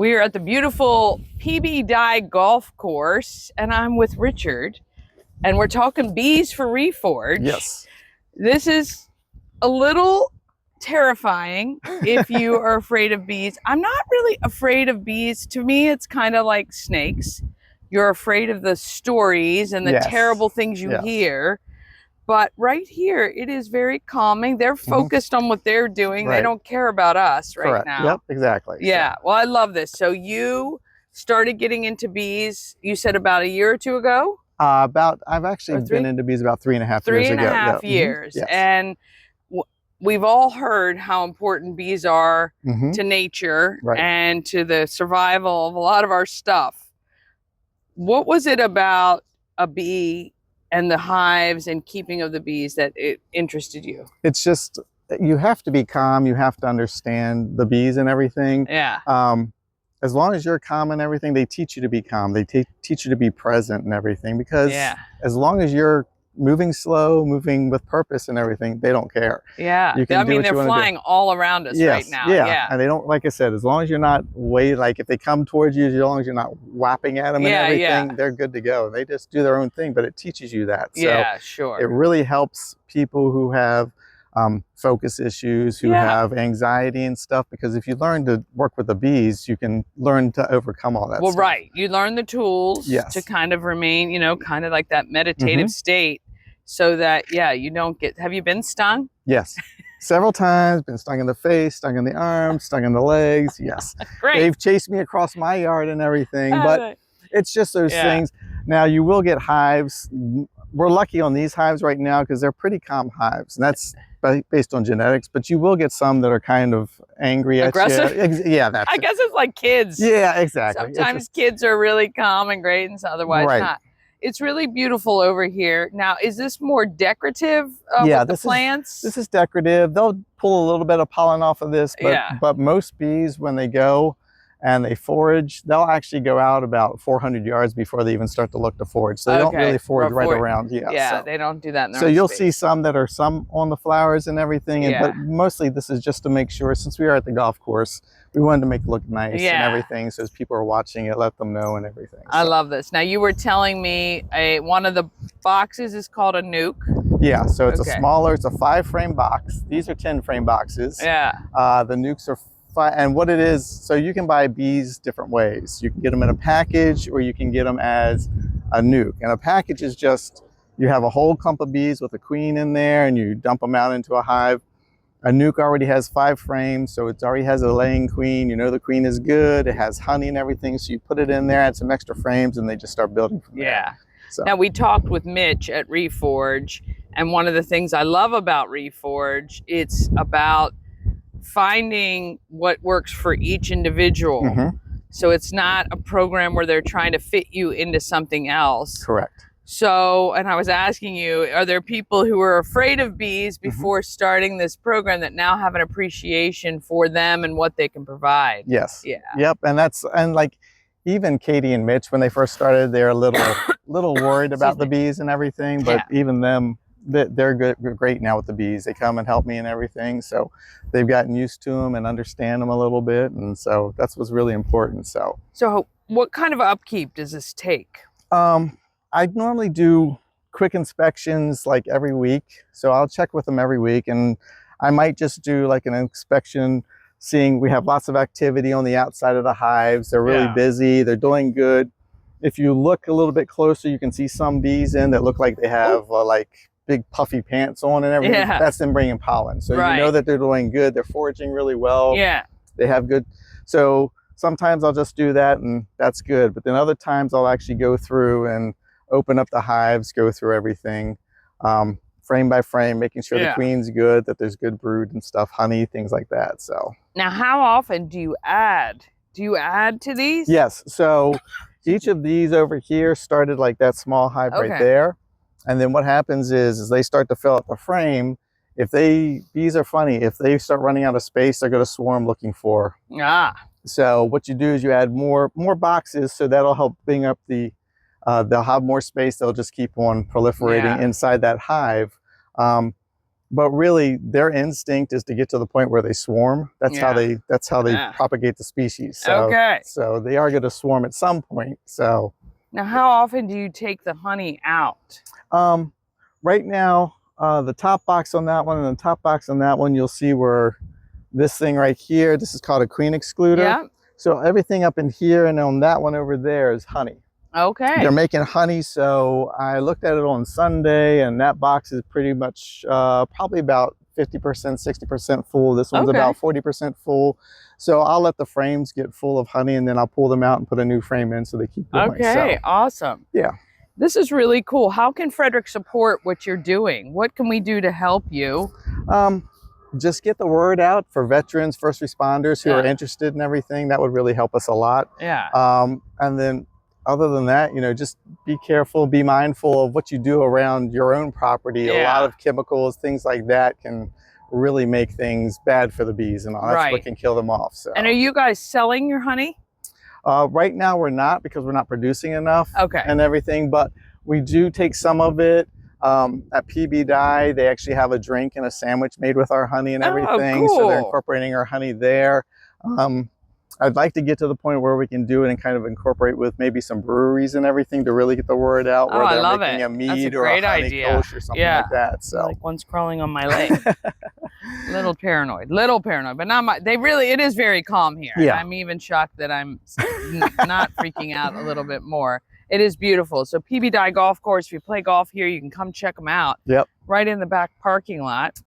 We are at the beautiful PB Dye Golf Course, and I'm with Richard, and we're talking bees for Reforge. Yes. This is a little terrifying if you are afraid of bees. I'm not really afraid of bees. To me, it's kind of like snakes. You're afraid of the stories and the terrible things you hear. But right here, it is very calming. They're focused on what they're doing. They don't care about us right now. Yep, exactly. Yeah, well, I love this. So you started getting into bees, you said about a year or two ago? I've actually been into bees about 3.5 years ago. 3.5 years. Yes. And we've all heard how important bees are to nature and to the survival of a lot of our stuff. What was it about a bee and the hives and keeping of the bees that it interested you? It's just, you have to be calm. You have to understand the bees and everything. Yeah. As long as you're calm and everything, they teach you to be calm. They teach you to be present and everything, because as long as you're moving slow, moving with purpose and everything, they don't care. Yeah. I mean, they're flying all around us right now. Yeah. And they don't, like I said, as long as you're not like if they come towards you, as long as you're not whapping at them and everything, they're good to go. They just do their own thing, but it teaches you that. So yeah, sure. It really helps people who have focus issues, who have anxiety and stuff, because if you learn to work with the bees, you can learn to overcome all that stuff. Right. You learn the tools to kind of remain, you know, kind of like that meditative state, so that, you don't get, have you been stung? Yes. Several times, been stung in the face, stung in the arms, stung in the legs. Yes. Great. They've chased me across my yard and everything, but it's just those things. Now, you will get hives. We're lucky on these hives right now because they're pretty calm hives, and that's based on genetics, but you will get some that are kind of angry at you. Yeah, I guess it's like kids. Yeah, exactly. Sometimes kids are really calm and great, and otherwise not. It's really beautiful over here. Now, is this more decorative with the plants? This is decorative. They'll pull a little bit of pollen off of this, but most bees, when they go and they forage, they'll actually go out about 400 yards before they even start to look to forage. So they don't really forage right around. So they don't do that in their So own you'll space. see some that are on the flowers and everything, but mostly this is just to make sure, since we are at the golf course, we wanted to make it look nice and everything, so as people are watching it, let them know and everything. I love this. Now, you were telling me one of the boxes is called a nuke. Yeah, so it's a smaller, it's a 5-frame box. These are 10-frame boxes. Yeah. The nukes are and what it is, so you can buy bees different ways. You can get them in a package, or you can get them as a nuke. And a package is just, you have a whole clump of bees with a queen in there, and you dump them out into a hive. A nuke already has 5 frames, so it already has a laying queen. You know the queen is good. It has honey and everything, so you put it in there, add some extra frames, and they just start building from there. Yeah. So. Now, we talked with Mitch at Reforge, and one of the things I love about Reforge, it's about finding what works for each individual. So it's not a program where they're trying to fit you into something else. Correct. So, and I was asking you, are there people who were afraid of bees before starting this program that now have an appreciation for them and what they can provide? Yes. Yeah. Yep. And like even Katie and Mitch, when they first started, they're a little worried about the bees and everything, but even them, they're great now with the bees. They come and help me and everything, so they've gotten used to them and understand them a little bit, and so that's what's really important. So what kind of upkeep does this take? I normally do quick inspections like every week, so I'll check with them every week, and I might just do like an inspection, seeing we have lots of activity on the outside of the hives. They're really busy, they're doing good. If you look a little bit closer, you can see some bees in that look like they have like big puffy pants on and everything. That's them bringing pollen. So you know that they're doing good. They're foraging really well. Yeah. They have good. So sometimes I'll just do that, and that's good. But then other times I'll actually go through and open up the hives, go through everything, frame by frame, making sure the queen's good, that there's good brood and stuff, honey, things like that. So now, how often do you add? Do you add to these? Yes. So each of these over here started like that small hive right there. And then what happens is they start to fill up the frame. Bees are funny. If they start running out of space, they're going to swarm looking for. So what you do is you add more boxes, so that'll help bring up they'll have more space. They'll just keep on proliferating inside that hive. but really their instinct is to get to the point where they swarm. That's how they Yeah. propagate the species. So, Okay. so they are going to swarm at some point. So Now, how often do you take the honey out? right now, the top box on that one and the top box on that one, you'll see where this thing right here, this is called a queen excluder. Yeah. So everything up in here and on that one over there is honey. Okay. They're making honey. So I looked at it on Sunday, and that box is pretty much probably about 50%, 60% full. This one's about 40% full. So I'll let the frames get full of honey, and then I'll pull them out and put a new frame in so they keep going. Okay, so, awesome. yeah. This is really cool. How can Frederick support what you're doing? What can we do to help you? Just get the word out for veterans, first responders who are interested in everything. That would really help us a lot. Yeah. And then other than that, you know, just be careful, be mindful of what you do around your own property. A lot of chemicals, things like that can really make things bad for the bees, and all. That's what can kill them off. So. And are you guys selling your honey? Right now we're not, because we're not producing enough and everything, but we do take some of it. At PB Dye, they actually have a drink and a sandwich made with our honey and everything. So they're incorporating our honey there. I'd like to get to the point where we can do it and kind of incorporate with maybe some breweries and everything to really get the word out, where they're making a mead or a honey kolsch or something like that. So like one's crawling on my leg. little paranoid, but not my. It is very calm here. Yeah. I'm even shocked that I'm not freaking out a little bit more. It is beautiful. So PB Dye Golf Course, if you play golf here, you can come check them out. Yep. Right in the back parking lot.